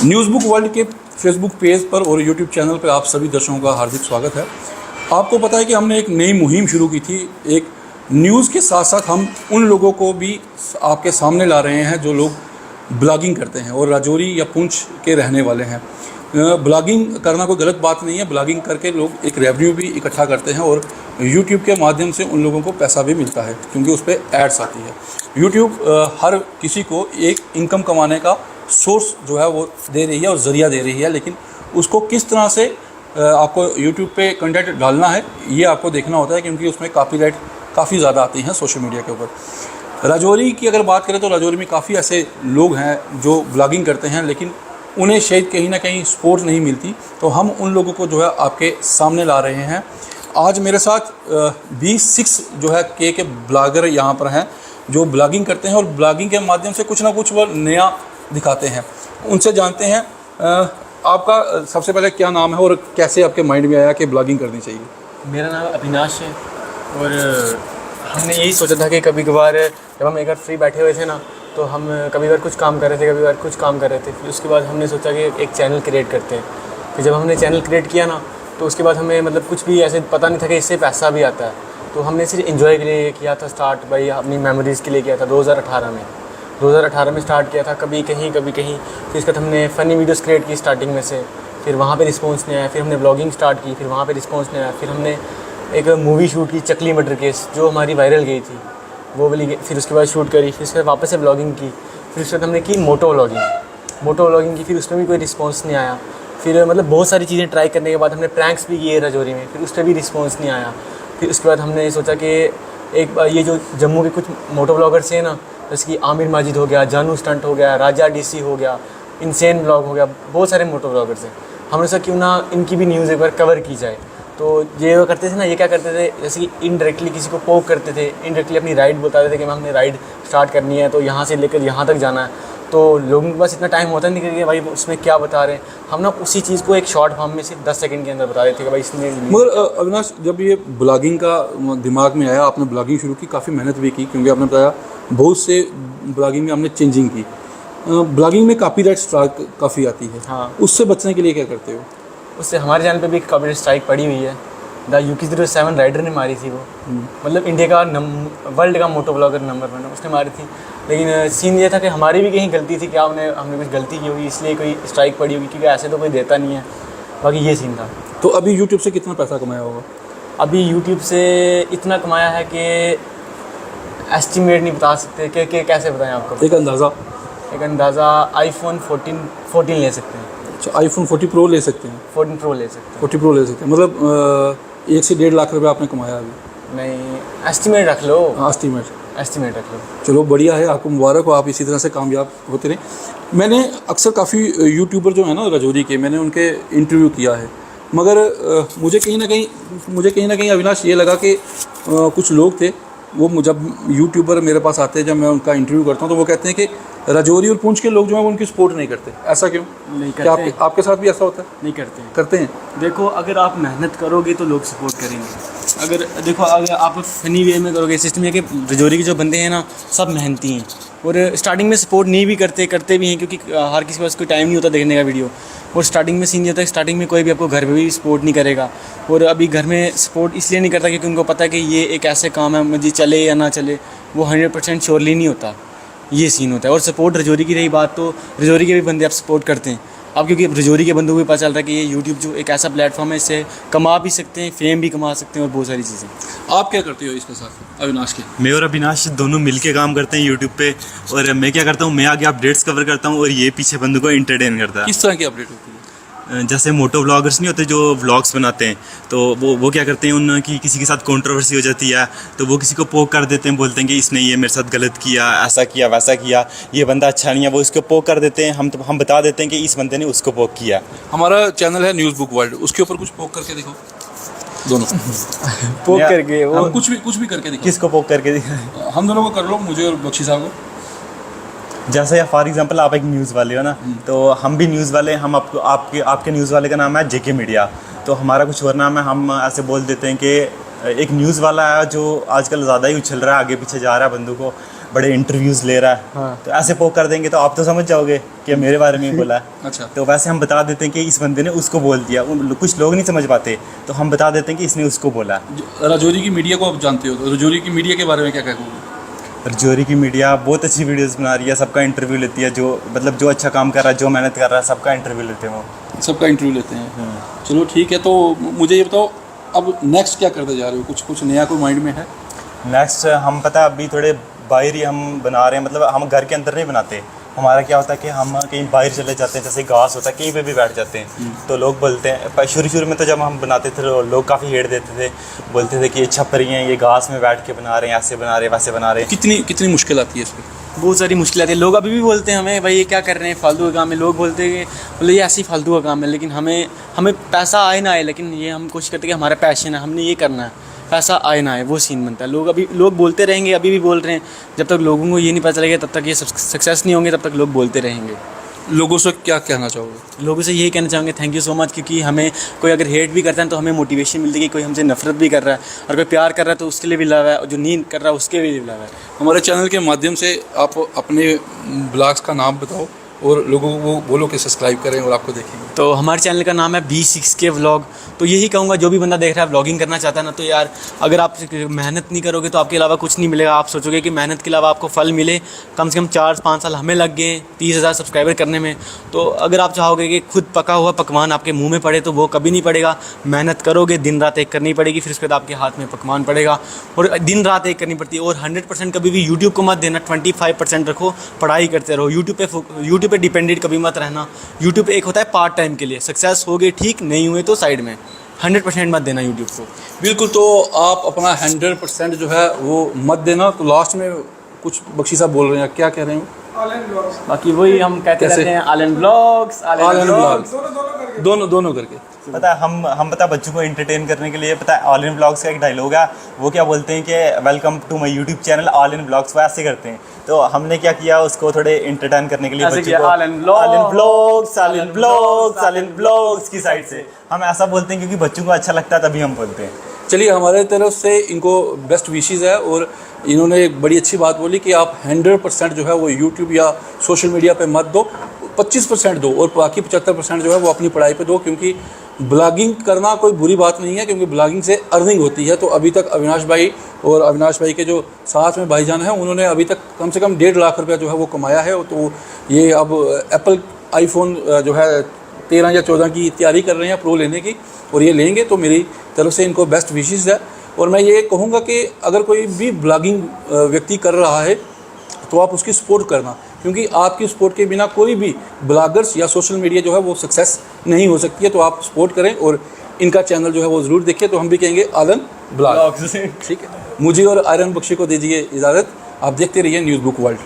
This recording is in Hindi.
न्यूज़ बुक वर्ल्ड के फेसबुक पेज पर और यूट्यूब चैनल पर आप सभी दर्शकों का हार्दिक स्वागत है। आपको पता है कि हमने एक नई मुहिम शुरू की थी। एक न्यूज़ के साथ साथ हम उन लोगों को भी आपके सामने ला रहे हैं जो लोग ब्लॉगिंग करते हैं और राजौरी या पुंछ के रहने वाले हैं। ब्लॉगिंग करना कोई गलत बात नहीं है। ब्लॉगिंग करके लोग एक रेवेन्यू भी इकट्ठा करते हैं और यूट्यूब के माध्यम से उन लोगों को पैसा भी मिलता है क्योंकि उस पर एड्स आती है। यूट्यूब हर किसी को एक इनकम कमाने का सोर्स जो है वो दे रही है और ज़रिया दे रही है, लेकिन उसको किस तरह से आपको यूट्यूब पे कंटेंट डालना है ये आपको देखना होता है क्योंकि उसमें कॉपीराइट काफ़ी ज़्यादा आती हैं सोशल मीडिया के ऊपर। राजौरी की अगर बात करें तो राजौरी में काफ़ी ऐसे लोग हैं जो ब्लॉगिंग करते हैं लेकिन उन्हें शायद कहीं ना कहीं सपोर्ट नहीं मिलती, तो हम उन लोगों को जो है आपके सामने ला रहे हैं। आज मेरे साथ B6 जो है के ब्लॉगर यहाँ पर हैं जो ब्लॉगिंग करते हैं और ब्लॉगिंग के माध्यम से कुछ ना कुछ वो नया दिखाते हैं। उनसे जानते हैं आपका सबसे पहले क्या नाम है और कैसे आपके माइंड में आया कि ब्लॉगिंग करनी चाहिए। मेरा नाम अविनाश है और हमने यही सोचा था कि कभी कभार जब हम एक बार फ्री बैठे हुए थे ना, तो हम कभी बार कुछ काम कर रहे थे, कभी बार कुछ काम कर रहे थे। फिर उसके बाद हमने सोचा कि एक चैनल क्रिएट करते हैं। फिर जब हमने चैनल क्रिएट किया ना, तो उसके बाद हमें मतलब कुछ भी ऐसे पता नहीं था कि इससे पैसा भी आता है। तो हमने सिर्फ एंजॉय के लिए किया था स्टार्ट, भाई अपनी मेमोरीज़ के लिए किया था। 2018 में स्टार्ट किया था, कभी कहीं कभी कहीं। फिर इसके बाद हमने फ़नी वीडियोस क्रिएट की स्टार्टिंग में से, फिर वहाँ पे रिस्पांस नहीं आया। फिर हमने ब्लॉगिंग स्टार्ट की, फिर वहाँ पे रिस्पांस नहीं आया। फिर हमने एक मूवी शूट की, चकली मटर केस, जो हमारी वायरल गई थी, वो वाली। फिर उसके बाद शूट करी, फिर उसके बाद वापस से ब्लॉगिंग की। फिर उसके बाद हमने की मोटो व्लॉगिंग की, फिर उसमें भी कोई रिस्पॉन्स नहीं आया। फिर मतलब बहुत सारी चीज़ें ट्राई करने के बाद हमने प्रैंक्स भी किए राजौरी में, फिर उस पर भी रिस्पॉन्स नहीं आया। फिर उसके बाद हमने सोचा कि एक ये जो जम्मू के कुछ मोटो ब्लॉगर्स हैं ना, जैसे कि आमिर माजिद हो गया, जानू स्टंट हो गया, राजा डीसी हो गया, इनसेन ब्लॉग हो गया, बहुत सारे मोटो ब्लॉगर्स हैं। हमने सोचा क्यों ना इनकी भी न्यूज़ एक बार कवर की जाए। तो ये वो करते थे ना, ये क्या करते थे, जैसे कि इनडायरेक्टली किसी को पोक करते थे, इनडायरेक्टली अपनी राइड बताते थे कि हमने राइड स्टार्ट करनी है, तो यहाँ से लेकर यहाँ तक जाना है। तो लोगों के पास इतना टाइम होता नहीं कि भाई उसमें क्या बता रहे हैं। हम ना उसी चीज़ को एक शॉर्ट फॉर्म में सिर्फ 10 सेकंड के अंदर बता देते कि भाई इसमें। मगर अविनाश, जब ये ब्लॉगिंग का दिमाग में आया, आपने ब्लॉगिंग शुरू की, काफ़ी मेहनत भी की क्योंकि आपने बताया बहुत से ब्लॉगिंग में आपने चेंजिंग की। ब्लॉगिंग में कॉपीराइट स्ट्राइक काफ़ी आती है। हाँ, उससे बचने के लिए क्या करते हो? उससे हमारे चैनल पे भी कॉपीराइट स्ट्राइक पड़ी हुई है। द UK07 राइडर ने मारी थी वो, मतलब इंडिया का वर्ल्ड का मोटो ब्लॉगर नंबर 1 उसने मारी थी। लेकिन सीन ये था कि हमारी भी कहीं गलती थी, क्या हमने कुछ गलती की होगी इसलिए कोई स्ट्राइक पड़ी होगी, क्योंकि ऐसे तो कोई देता नहीं है। बाकी ये सीन था। तो अभी यूट्यूब से कितना पैसा कमाया होगा? अभी यूट्यूब से इतना कमाया है कि एस्टिमेट नहीं बता सकते कि कैसे बताएं आपको। एक अंदाज़ा iPhone 14 ले सकते हैं। अच्छा, iPhone 40 Pro ले सकते हैं? 14 Pro ले सकते हैं। 40 Pro ले सकते हैं, मतलब 1 से 1.5 लाख रुपए आपने कमाया अभी? नहीं, एस्टिमेट रख लो। हाँ, एस्टिमेट रख लो। चलो बढ़िया है, आपको मुबारक हो, आप इसी तरह से कामयाब होते रहें। मैंने अक्सर काफ़ी यूट्यूबर जो है ना राजौरी के, मैंने उनके इंटरव्यू किया है, मगर मुझे कहीं ना कहीं अविनाश ये लगा कि कुछ लोग थे, वो जब यूट्यूबर मेरे पास आते हैं, जब मैं उनका इंटरव्यू करता हूँ तो वो कहते हैं कि राजौरी और पुंछ के लोग जो हैं वो उनकी सपोर्ट नहीं करते। ऐसा क्यों? नहीं करते। क्या आपके साथ भी ऐसा होता है? नहीं करते हैं। देखो, अगर आप मेहनत करोगे तो लोग सपोर्ट करेंगे। अगर आप फनी वे में करोगे, सिस्टम है कि राजौरी के जो बंदे हैं ना सब मेहनती हैं और स्टार्टिंग में सपोर्ट नहीं भी करते भी हैं, क्योंकि हर किसी के पास कोई टाइम नहीं होता देखने का वीडियो। और स्टार्टिंग में सीन ये होता है, स्टार्टिंग में कोई भी आपको घर में भी सपोर्ट नहीं करेगा। और अभी घर में सपोर्ट इसलिए नहीं करता क्योंकि उनको पता है कि ये एक ऐसे काम है, मुझे चले या ना चले वो 100% श्योरली नहीं होता। ये सीन होता है। और सपोर्ट राजौरी की रही बात, तो राजौरी के भी बंदे आप सपोर्ट करते हैं अब, क्योंकि राजौरी के बंदों को भी पता चल रहा है कि ये यूट्यूब जो एक ऐसा प्लेटफॉर्म है, इससे कमा भी सकते हैं, फेम भी कमा सकते हैं और बहुत सारी चीज़ें। आप क्या करते हो इसके साथ अविनाश के? मैं और अविनाश दोनों मिलके काम करते हैं यूट्यूब पे। और मैं क्या करता हूँ, मैं आगे अपडेट्स कवर करता हूँ और ये पीछे बंदों को एंटरटेन करता है। किस तरह की अपडेट होती है? जैसे मोटो व्लॉगर्स नहीं होते जो व्लॉग्स बनाते हैं, तो वो क्या करते हैं, उनकी किसी के साथ कंट्रोवर्सी हो जाती है तो वो किसी को पोक कर देते हैं, बोलते हैं कि इसने ये मेरे साथ गलत किया, ऐसा किया वैसा किया, ये बंदा अच्छा नहीं है, वो इसको पोक कर देते हैं। हम बता देते हैं कि इस बंदे ने उसको पोक किया। हमारा चैनल है न्यूज़ बुक वर्ल्ड, उसके ऊपर कुछ पोक करके दिखाओ दोनों। पोक करके वो हम कुछ भी करके दिखाओ। किसको पोक करके दिखाएं? हम दोनों को कर लो, मुझे और बख्शी साहब को। जैसे फॉर एग्जांपल आप एक न्यूज़ वाले हो ना, तो हम भी न्यूज़ वाले, हम आपके न्यूज़ वाले का नाम है JK मीडिया, तो हमारा कुछ और नाम है। हम ऐसे बोल देते हैं कि एक न्यूज़ वाला है जो आजकल ज़्यादा ही उछल रहा है, आगे पीछे जा रहा है बंदों को, बड़े इंटरव्यूज़ ले रहा है, हाँ। तो ऐसे पोक कर देंगे तो आप तो समझ जाओगे कि मेरे बारे में ही बोला है। अच्छा। तो वैसे हम बता देते हैं कि इस बंदे ने उसको बोल दिया। कुछ लोग नहीं समझ पाते, तो हम बता देते हैं कि इसने उसको बोला है। राजौरी की मीडिया को आप जानते हो, तो राजौरी की मीडिया के बारे में क्या कहोगे? राजौरी की मीडिया बहुत अच्छी वीडियोस बना रही है, सबका इंटरव्यू लेती है, जो मतलब जो अच्छा काम कर रहा है, जो मेहनत कर रहा है, सबका इंटरव्यू लेते हैं वो। सबका इंटरव्यू लेते हैं। चलो ठीक है, तो मुझे ये बताओ अब नेक्स्ट क्या करते जा रहे हो? कुछ नया कोई माइंड में है? नेक्स्ट हम पता है अभी थोड़े बाहर ही हम बना रहे हैं, मतलब हम घर के अंदर नहीं बनाते। हमारा क्या होता है कि हम कहीं बाहर चले जाते हैं, जैसे घास होता है कहीं पे भी बैठ जाते हैं, तो लोग बोलते हैं, शुरू में तो जब हम बनाते थे तो लोग काफ़ी हेट देते थे, बोलते थे कि ये छपरी हैं, ये घास में बैठ के बना रहे हैं, ऐसे बना रहे हैं, वैसे बना रहे हैं। कितनी मुश्किल आती है इस पर? बहुत सारी मुश्किलें आती है। लोग अभी भी बोलते हैं हमें, भाई ये क्या कर रहे हैं, फालतू का काम है। लोग बोलते हैं कि बोले ये ऐसी फालतू का काम है, लेकिन हमें पैसा आए ना आए, लेकिन ये हम कोशिश करते हैं कि हमारा पैशन है, हमने ये करना है, पैसा आए ना आए, वो सीन बनता है। लोग बोलते रहेंगे, अभी भी बोल रहे हैं। जब तक लोगों को ये नहीं पता चलेगा तब तक ये सक्सेस नहीं होंगे, तब तक लोग बोलते रहेंगे। लोगों से क्या कहना चाहोगे? लोगों से यही कहना चाहूँगे, थैंक यू सो मच, क्योंकि हमें कोई अगर हेट भी करता है तो हमें मोटिवेशन मिलती है कि कोई हमसे नफरत भी कर रहा है, और कोई प्यार कर रहा है तो उसके लिए भी लव है, और जो नींद कर रहा है उसके लिए भी लव है। हमारे चैनल के माध्यम से आप अपने ब्लॉग्स का नाम बताओ और लोगों को बोलो कि सब्सक्राइब करें और आपको देखेंगे। तो हमारे चैनल का नाम है B6K व्लॉग। तो यही कहूँगा, जो भी बंदा देख रहा है व्लॉगिंग करना चाहता है ना, तो यार अगर आप मेहनत नहीं करोगे तो आपके अलावा कुछ नहीं मिलेगा। आप सोचोगे कि मेहनत के अलावा आपको फल मिले, कम से कम 4-5 साल हमें लग गए 30,000 सब्सक्राइबर करने में। तो अगर आप चाहोगे कि खुद पका हुआ पकवान आपके मुँह में पड़े, तो वो कभी नहीं पड़ेगा। मेहनत करोगे, दिन रात एक करनी पड़ेगी, फिर उसके बाद आपके हाथ में पकवान पड़ेगा, और दिन रात एक करनी पड़ती है। और 100% कभी भी यूट्यूब को मत देना, 25% रखो, पढ़ाई करते रहो। यूट्यूब पे डिपेंडेंट कभी मत रहना। यूट्यूब एक होता है पार्ट टाइम के लिए, सक्सेस हो गए ठीक, नहीं हुए तो साइड में। 100% मत देना यूट्यूब को। बिल्कुल, तो आप अपना 100% जो है वो मत देना। तो लास्ट में कुछ बख्शी साहब बोल रहे हैं, क्या कह रहे हैं? बाकी वही हम कहते कैसे? रहते हैं, आलन ब्लॉग्स, दोनों करके। पता है हम पता है बच्चों को एंटरटेन करने के लिए, पता है ऑल इन ब्लॉग्स का एक डायलॉग है, वो क्या बोलते हैं कि welcome to my YouTube channel all in blogs, वो ऐसे करते हैं। तो हमने क्या किया, उसको थोड़े एंटरटेन करने के लिए बच्चों को ऑल इन ब्लॉग्स की साइड से हम ऐसा बोलते हैं, क्योंकि बच्चों को अच्छा लगता है तभी हम बोलते हैं। चलिए, हमारे तरफ से इनको बेस्ट विशेज़ है, और इन्होंने एक बड़ी अच्छी बात बोली कि आप 100% जो है वो यूट्यूब या सोशल मीडिया पे मत दो, 25% दो, और बाकी 75% जो है वो अपनी पढ़ाई पे दो। क्योंकि ब्लॉगिंग करना कोई बुरी बात नहीं है, क्योंकि ब्लॉगिंग से अर्निंग होती है। तो अभी तक अविनाश भाई और अविनाश भाई के जो साथ में भाईजान हैं, उन्होंने अभी तक कम से कम 1.5 लाख रुपया जो है वो कमाया है। तो ये अब एप्पल आईफोन जो है 13 या 14 की तैयारी कर रहे हैं प्रो लेने की, और ये लेंगे। तो मेरी तरफ से इनको बेस्ट विशेस है। और मैं ये कहूँगा कि अगर कोई भी ब्लॉगिंग व्यक्ति कर रहा है तो आप उसकी सपोर्ट करना, क्योंकि आपकी सपोर्ट के बिना कोई भी ब्लॉगर्स या सोशल मीडिया जो है वो सक्सेस नहीं हो सकती है। तो आप सपोर्ट करें और इनका चैनल जो है वो ज़रूर देखिए। तो हम भी कहेंगे आलन ब्लॉग्स, ठीक है। मुझे और आयरन बख्शी को दीजिए इजाज़त। आप देखते रहिए न्यूज़ बुक वर्ल्ड।